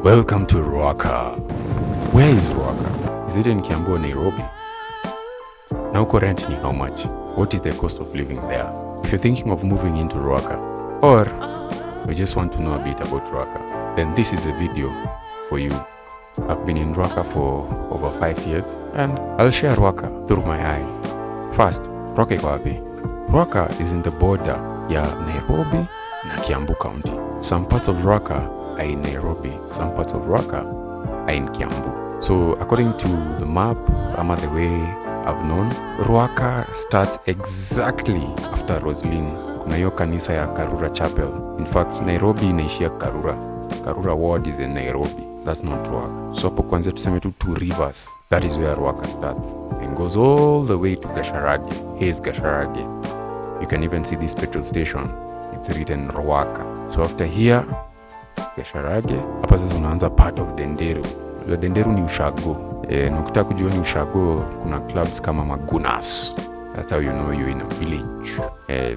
Welcome to Ruaka. Where is Ruaka? Is it in Kiambu or Nairobi? Now rent ni how much? What is the cost of living there? If you're thinking of moving into Ruaka, or you just want to know a bit about Ruaka, then this is a video for you. I've been in Ruaka for over 5 years and I'll share Ruaka through my eyes. First, Ruaka iko wapi? Ruaka is in the border ya Nairobi na Kiambu County. Some parts of Ruaka are in Nairobi, some parts of Ruaka are in Kiambu. So according to the map, ama the way I've known, Ruaka starts exactly after Roslyn. Kuna hiyo kanisa ya Karura Chapel. In fact, Nairobi inaishia Karura. Karura ward is in Nairobi. That's not Ruaka. So hapo kwanza tuseme tu Two Rivers. That is where Ruaka starts and goes all the way to Gasharage. Here's Gasharage. You can even see this petrol station. It's written Ruaka. So after here, Gasharage, hapa sasa unaanza part of Denderu. Denderu ni ushago. Na ukitaka kujua ni ushago, kuna clubs kama Magunas. That's how you know you're in a village.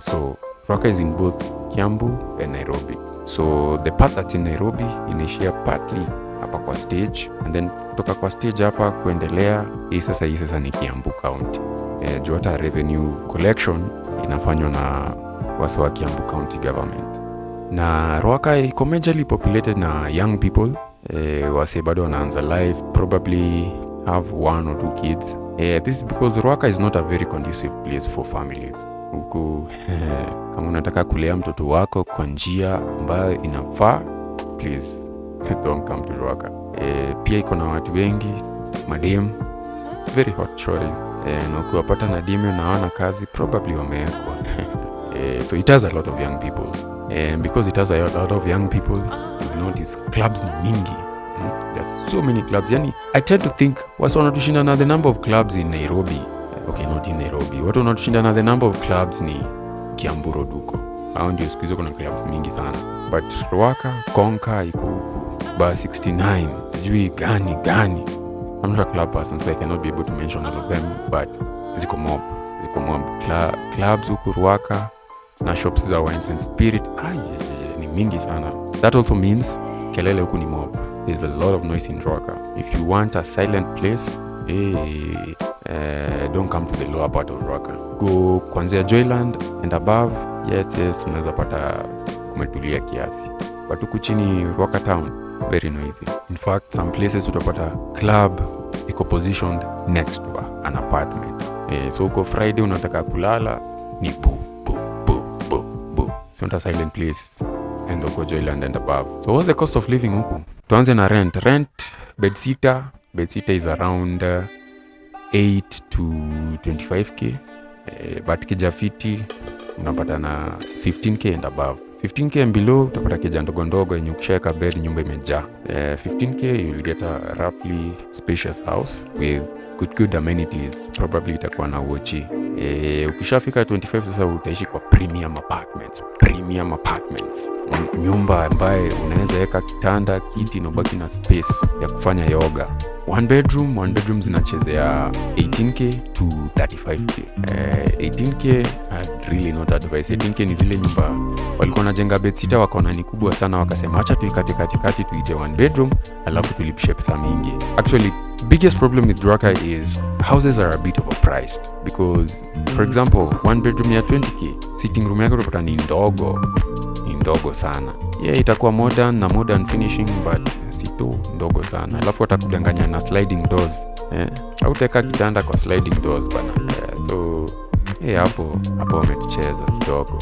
So Ruaka is in both Kiambu and Nairobi. So the part that's in Nairobi inaishia partly hapa kwa stage, and then kutoka kwa stage hapa kuendelea, hii sasa ni Kiambu County. Juu hata revenue collection inafanywa na wasa wa Kiambu County government. Na Ruaka iko majorly populated na young people. Wase bado wanaanza life, probably have 1 or 2 kids. This is because Ruaka is not a very conducive place for families. Huku kama unataka kulea mtoto wako kwa njia ambayo inafaa, please don't come to Ruaka. Pia iko na watu wengi, madem, very hot shorties. Na ukiwapata na dime unaona kazi, probably wameekwa. So it has a lot of young people. And because it has a lot of young people, you know, these clubs ni mingi. There's so many clubs. Yani, I tend to think watu wanatushinda na the number of clubs in Nairobi. Okay, not in Nairobi. Watu wanatushinda na the number of clubs ni Kiambu Road huko. Hao ndio siku hizo kuna clubs mingi sana. But Ruaka, Konka iko huko. Bar 69, sijui gani. I'm not a club person, so I cannot be able to mention all of them, but ziko mob. Clubs huko Ruaka na shops za wines and spirit. Ni mingi sana. That also means kelele huku ni mob. There's a lot of noise in Ruaka. If you want a silent place, don't come to the lower part of Ruaka. Go kuanzia Joyland and above. Yes, unaweza pata kumetulia kiasi. But huku chini Ruaka town, very noisy. In fact, some places utapata club iko positioned next to an apartment. So uko Friday unataka kulala, ni boo. So not a silent place. And uko Joyland and above. So what's the cost of living huku? Tuanze na rent. Bedsitter is around 8 to 25k. But kijafiti unapata na 15k and above. 15k and below utapata kija ndogo yenye ukishaweka bed nyumba imejaa. 15k you'll get a roughly spacious house with good amenities. Probably itakuwa na wochi. Ukishafika 25 sasa utaishi kwa premium apartments. Nyumba ambaye unaweza weka kitanda, kiti na baki na space ya kufanya yoga. One bedroom zinachezea 18k to 35k. 18k I'd really not advise. 18k ni zile nyumba walikuwa wanajenga bedsitter wakaona ni kubwa sana, wakasema acha tuikate katikati tuite one bedroom alafu tulipishe pesa mingi. Actually, biggest problem with Ruaka is houses are a bit overpriced because for example, one bedroom ya 20k, sitting room yako utapata ni ndogo sana. Itakuwa modern finishing, but sito ndogo sana. Alafu watakudanganya na sliding doors. Hautaweka kitanda kwa sliding doors bana. So hapo wametucheza kidogo.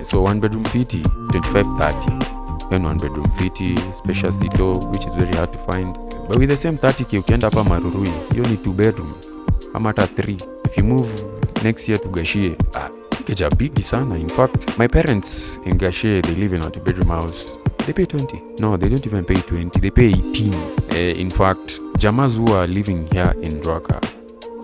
So one bedroom fiti 25-30. Then one bedroom fiti special sito, which is very hard to find. But with the same 30k ukienda hapa Marurui, hiyo ni 2 bedroom ama hata 3. If you move next year to Gashie, keja bigi sana. In fact, my parents in Gashie, they live in a 2-bedroom house. They pay 20. No, they don't even pay 20. They pay 18. In fact, Jamas who are living here in Ruaka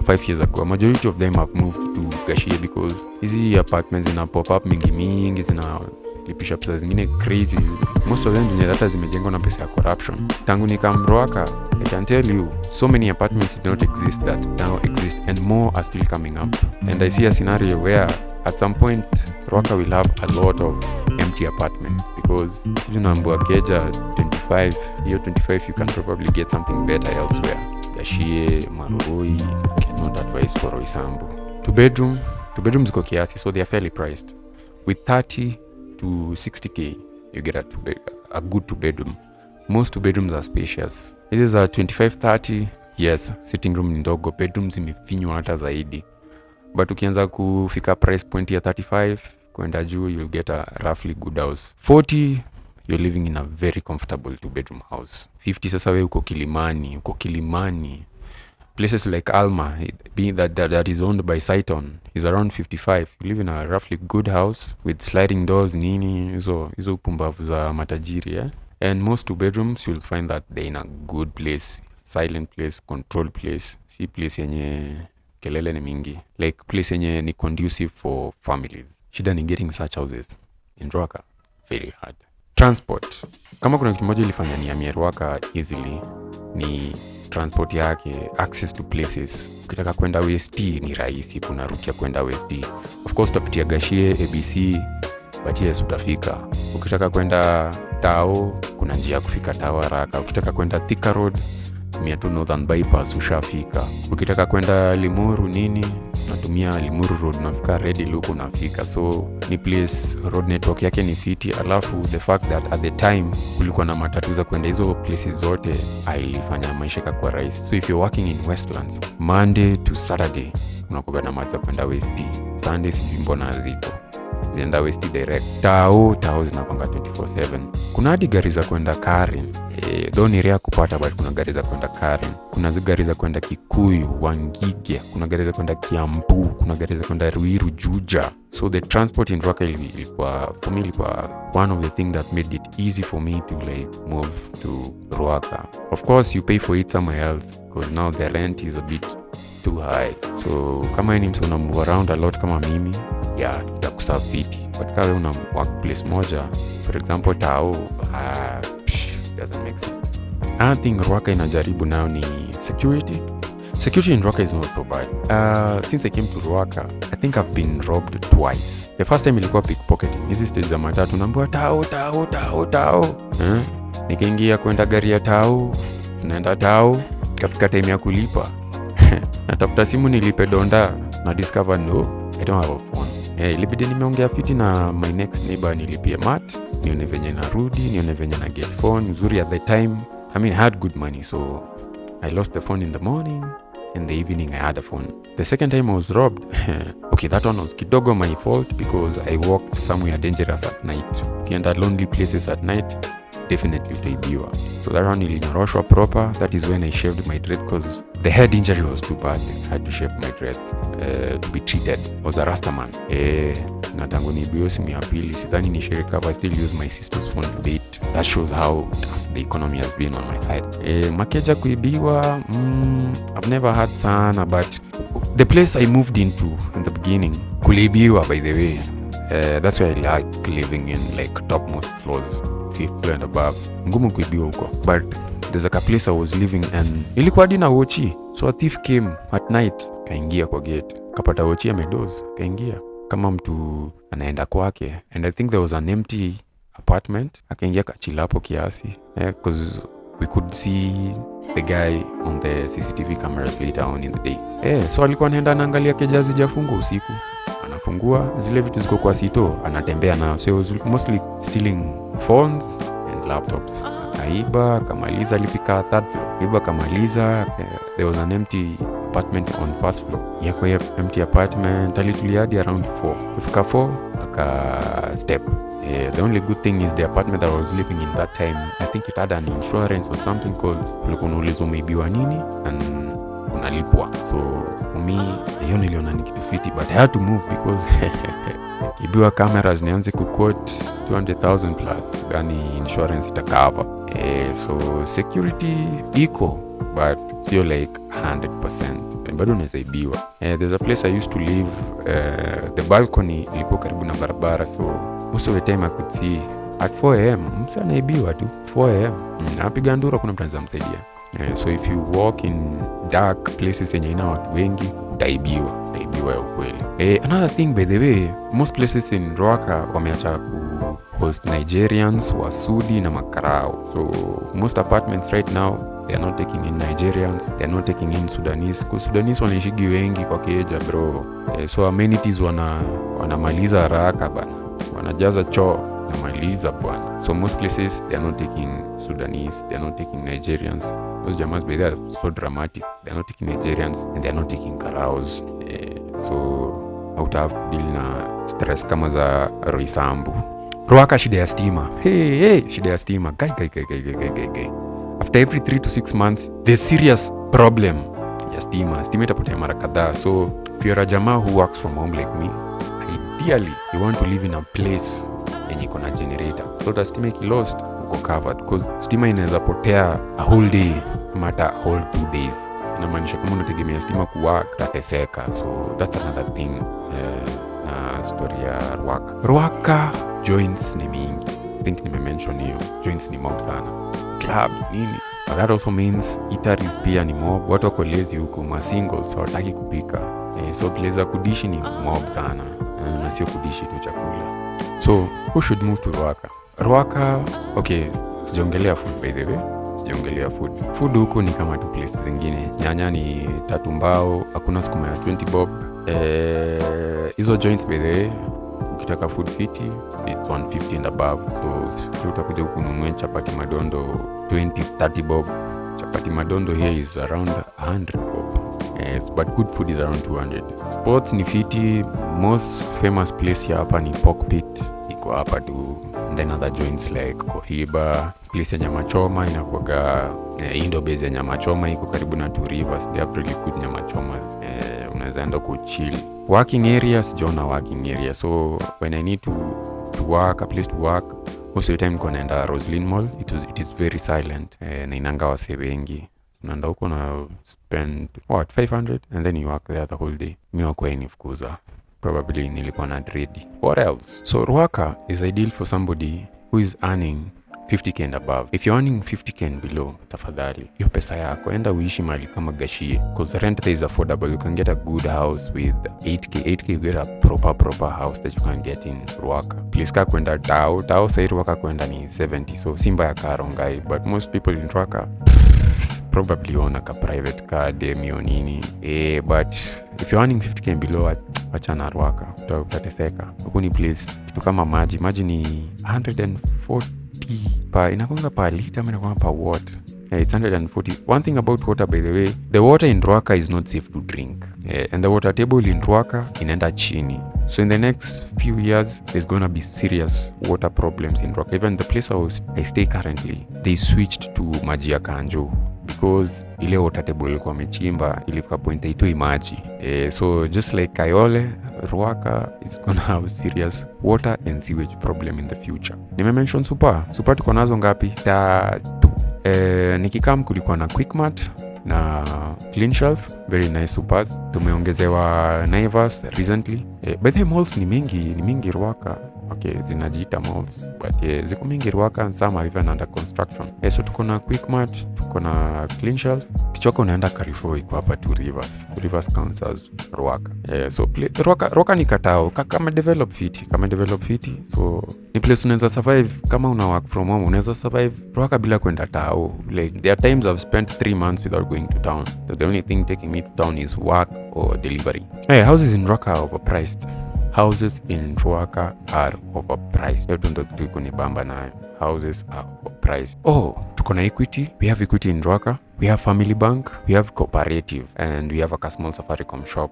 5 years ago, majority of them have moved to Gashie because hizi apartments zina pop up mingi zina lipisha pesa zingine crazy. Most of them hata zimejengwa na pesa ya corruption. Tangu nikam Ruaka, I can tell you so many apartments did not exist that now exist, and more are still coming up. And I see a scenario where at some point Ruaka will have a lot of empty apartments because unaambua keja 25 25. Hiyo 25 you can probably get something better elsewhere. Gashie, Maruroi, cannot advise for Roysambu. Two bedrooms ziko kiasi, so they are fairly priced. With 30 to 60k, you get a good 2 bedroom. Most 2 bedrooms are spacious. This is a 25-30. Yes, sitting room ni ndogo, bedrooms imefinywa hata zaidi. But ukianza kufika price point ya 35 kwenda juu, you'll get a roughly good house. 40, you're living in a very comfortable 2 bedroom house. 50 sasa we uko Kilimani. Places like Alma, being that is owned by Saiton, is around 55. You live in a roughly good house with sliding doors, nini, hizo pumbavu za matajiri, yeah? And most 2 bedrooms, you'll find that they're in a good place, silent place, controlled place. Si place yenye kelele ni mingi. Like place yenye ni conducive for families. Shida ni getting such houses in Ruaka, very hard. Transport. Kama kuna kitu moja ilifanya nihamie Ruaka easily, ni transport yake, access to places. Ukitaka kwenda West ni rahisi, kuna route ya kwenda West. Of course utapitia Gashie, ABC, but yes utafika. Ukitaka kwenda Tao, kuna njia ya kufika Tao haraka. Ukitaka kwenda Thika Road, tumia tu Northern Bypass ushafika. Ukitaka kwenda Limuru nini, natumia Limuru Road, unafika Ready Look unafika. So ni place road network yake ni fiti. Alafu the fact that at the time kulikuwa na matatu za kwenda hizo places zote, ilifanya maisha kwa rahisi. So if you're working in Westlands, Monday to Saturday unakuwa na matatu kwenda West. Sunday sijui mbona ziko zienda West direct. Tao zinakwanga 24/7. Kuna hadi gari za kwenda Karen. Though ni rare kupata, but kuna gari za kwenda Karen. Kuna gari za kwenda Kikuyu, Wangige. Kuna gari za kwenda Kiambu. Kuna gari za kwenda Ruiru, Juja. So the transport in Ruaka ilikuwa, for me, ilikuwa one of the things that made it easy for me to like move to Ruaka. Of course, you pay for it somewhere else because now the rent is a bit too high. So kama ni mtu una move around a lot kama mimi, yeah, itakuserve fiti. But kama una workplace moja, for example Tao, doesn't make sense. Another thing Ruaka inajaribu now ni security. Security in Ruaka is not so bad. Since I came to Ruaka, I think I've been robbed twice. The first time ilikuwa pickpocketing. Hizi stage za matatu naambiwa Tao. Nikaingia kwenda gari ya Tao, tunaenda Tao, kafika time ya kulipa. Natafuta simu nilipe donda, na discover no, I don't have a phone. Ilibidi nimeongea fiti na my next neighbor nilipie mat, nione venye narudi, nione venye na get phone. Nzuri at the time, I had good money, so I lost the phone in the morning. In the evening, I had a phone. The second time I was robbed, okay, that one was kidogo my fault because I walked somewhere dangerous at night. Ukienda lonely places at night, definitely utaibiwa. So that one ilinyoroshwa proper. That is when I shaved my dread because the head injury was too bad. I had to shave my dreads to be treated. I was a Rastaman. Na tangu niibiwe simu ya pili, sidhani ni share cover. I still use my sister's phone to date. That shows how tough the economy has been on my side. Makeja kuibiwa, I've never had sana, but the place I moved into in the beginning, kulibiwa by the way. That's why I like living in like topmost floors, 5th floor and above. Ngumu kuibiwa huko. But there's a place I was living and ilikuwa dina wochi. So a thief came at night, kaingia kwa gate. Kapata wochi amedoze, kaingia kama mtu anaenda kwake. And I think there was an empty apartment. Akaingia kachila hapo kiasi. Because we could see the guy on the CCTV cameras later on in the day. So alikuwa anaenda anaangalia keja zijafungwa usiku. Anafungua zile vitu ziko kwa sito, anatembea na. So he was mostly stealing phones and laptops. Kaiba, kamaliza, alifika 3rd floor. Kaiba, kamaliza, there was an empty apartment on 1st floor. Yako ya empty apartment, alitulia hadi around 4. Kufika 4, aka step. The only good thing is the apartment that I was living in that time, I think it had an insurance or something cause ulikuwa unaulizwa umeibiwa nini and unalipwa. So for me, hiyo niliona ni kitu fiti, but I had to move because kibiwa cameras nianze kuquote 200,000 plus, yani insurance itacover. So security iko, but sio like 100%. Bado unaweza ibiwa. There's a place I used to live, the balcony ilikuwa karibu na barabara, so most of the time I could see at 4 a.m. msa naibiwa tu 4 a.m. Anapiga ndura, kuna mtu anaweza msaidia. So if you walk in dark places yenye ina watu wengi, utaibiwa ya ukweli. Another thing by the way, most places in Ruaka wameacha host Nigerians, Wasudi na makarao. So most apartments right now, they are not taking in Nigerians, they are not taking in Sudanese. Because Sudanese wanaishigi wengi kwa keja bro. So amenities wanamaliza haraka bana. Wanajaza choo na maliza bwana. So most places they are not taking Sudanese, they are not taking Nigerians. Those jamas by there are so dramatic. They are not taking Nigerians and they are not taking karaos. So out have deal na stress kama za Roysambu. Ruaka shida ya stima. Shida ya stima. Guy. After every 3 to 6 months, there's serious problem ya stima. Stima itapotea mara kadhaa. So if you're a jamaa who works from home like me, ideally you want to live in a place yenye iko na generator. So that stima iki lost, uko covered. Because stima inaweza potea a whole day, mata a whole 2 days. Inamaanisha kama unategemea stima kuwork, tateseka. So that's another thing. Story ya Ruaka. Ruaka joints ni mingi. I think nimemention hiyo. Joints ni mob sana. Clubs nini. But that also means eateries pia ni mob. Watu wako lazy huku, ma singles hawataki kupika. So place za kudishi ni mob sana. Na sio kudishi tu chakula. So who should move to Ruaka? Ruaka, okay, sijaongelea food by the way. Sijaongelea food. Food huku ni kama tu places zingine. Nyanya ni 3 mbao, hakuna sukuma ya 20 bob. Hizo joints by the way, ukitaka food fiti, it's 150 and above. So utakuja kununua chapati madondo 20-30 bob. Chapati madondo here is around 100 bob. Yes, but good food is around 200. Sports ni fiti. Most famous place hapa ni Pork Pit. Iko hapa tu. Then other joints like Kohiba, place ya nyama choma inakuwaga Indo base ya nyama choma iko karibu na Two Rivers. They have really good nyama chomas. Unaweza enda kuchill. Working area, sijaona working area. So when I need to work, a place to work, most of the time niko naenda Roslyn Mall. It is very silent. Na inanga wase wengi. Unaenda huko na spend 500 and then you work there the whole day. Mi wako nifukuza. Probably nilikuwa na dread. What else? So Ruaka is ideal for somebody who is earning 50k and above. If you're earning 50k and below, tafadhali hiyo pesa yako enda uishi mahali kama Gashie, because rent there is affordable. You can get a good house with 8k you get a proper house that you can get in Ruaka. Please ka kwenda Tao sai Ruaka kwenda ni 70, so simba ya Karongai, but most people in Ruaka probably own a private car, demio nini. But if you're earning 50k and below, achana Ruaka, utateseka. Huko ni place kitu kama maji ni 140 pa inakonga pa liter, inakonga pa watt. It's 140. One thing about water by the way, the water in Ruaka is not safe to drink. And the water table in Ruaka inaenda chini. So in the next few years, there's going to be serious water problems in Ruaka. Even the place I stay currently, they switched to maji ya Kanjo. Because ile water table ilikuwa wamechimba ilifika point haitoi maji. So just like Kayole, Ruaka is gonna have serious water and sewage problem in the future. Nimemention super tuko nazo ngapi? 3. Nikikam kulikuwa na Quickmart na Clean Shelf, very nice supers. Tumeongezewa Naivas recently. By the malls ni mingi Ruaka. Okay, zinajiita malls, but ziko mingi Ruaka and some are even under construction. So tuko na Quickmart, tuko na Clean Shelf. Kichoka unaenda Carrefour iko hapa Two Rivers. Two Rivers counts as Ruaka. So Ruaka ni katao, kama develop fiti. So ni place unaweza survive kama una work from home, unaweza survive Ruaka bila kwenda tao. Like there are times I've spent 3 months without going to town. So the only thing taking me to town is work or delivery. Houses in Ruaka are overpriced. Houses in Ruaka are overpriced. Hiyo ndo kitu iko ni bamba nayo. Houses are overpriced. Tuko na Equity. We have Equity in Ruaka. We have Family Bank. We have Cooperative. And we have a small Safaricom shop.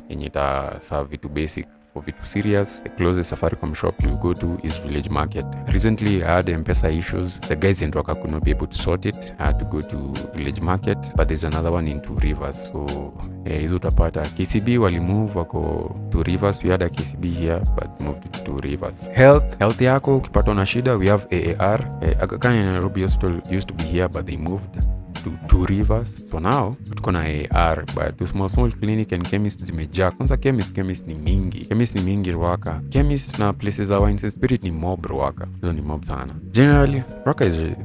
Yenye ita serve vitu basic for vitu serious. The closest Safaricom shop you'll go to is Village Market. Recently, I had M-Pesa issues. The guys in Ruaka could not be able to sort it. I had to go to Village Market. But there's another one in Two Rivers. So, hizo utapata. KCB wali move wako Two Rivers. We had a KCB here, but moved to Two Rivers. Health yako, ukipatwa na shida, we have AAR. Aga Khan in Nairobi used to be here, but they moved to 2 rivers. So now tuko na AR, but the small clinic and chemist zimejaa. Kwanza chemist ni mingi Ruaka. Chemist na places za wine and spirit ni mob Ruaka. Hizo ni mob sana. Generally Ruaka is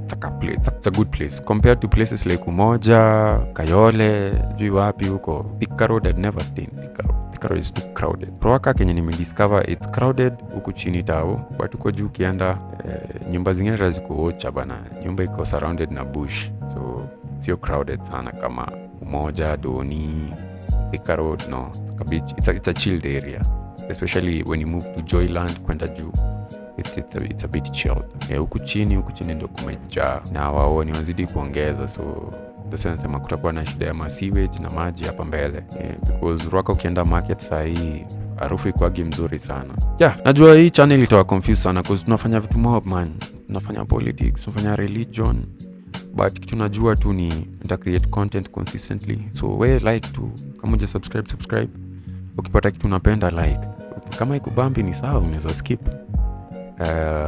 it's a good place compared to places like Umoja, Kayole, juu wapi huko. Thika Road, I'd never stay in Thika Road. Thika Road is too crowded. Ruaka kenye nimediscover it's crowded huku chini tao, but huko juu ukienda nyumba zingine raziko ocha bana. Nyumba iko surrounded na bush. So sio crowded sana kama Umoja, Doni, Thika Road. No, it's a chilled area, especially when you move to Joyland kwenda juu. It's a bit chilled. Huku chini ndo kumejaa na waoni wazidi kuongeza, so ndio nasema kutakuwa na shida ya sewage na maji hapa mbele. Because Ruaka ukienda market saa hii harufu ikuagi mzuri sana. Najua hii channel itawa confuse sana because tunafanya vitu mob man. Tunafanya politics, tunafanya religion, but kitu najua tu ni nita create content consistently. So we like to kama uja subscribe. Ukipata kitu unapenda like. Kama ikubambi ni sawa, unaweza skip.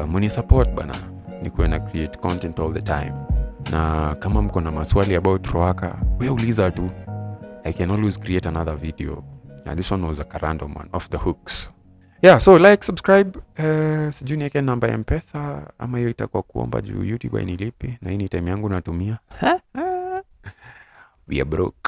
Muni support bana. Nikuwe na create content all the time. Na kama mko na maswali about Ruaka, we uliza tu. I can always create another video. This one was a random one, off the hooks. So like, subscribe. Sijui niweke namba ya M-Pesa ama hiyo itakuwa kuomba juu YouTube hainilipi na hii ni time yangu natumia. We are broke.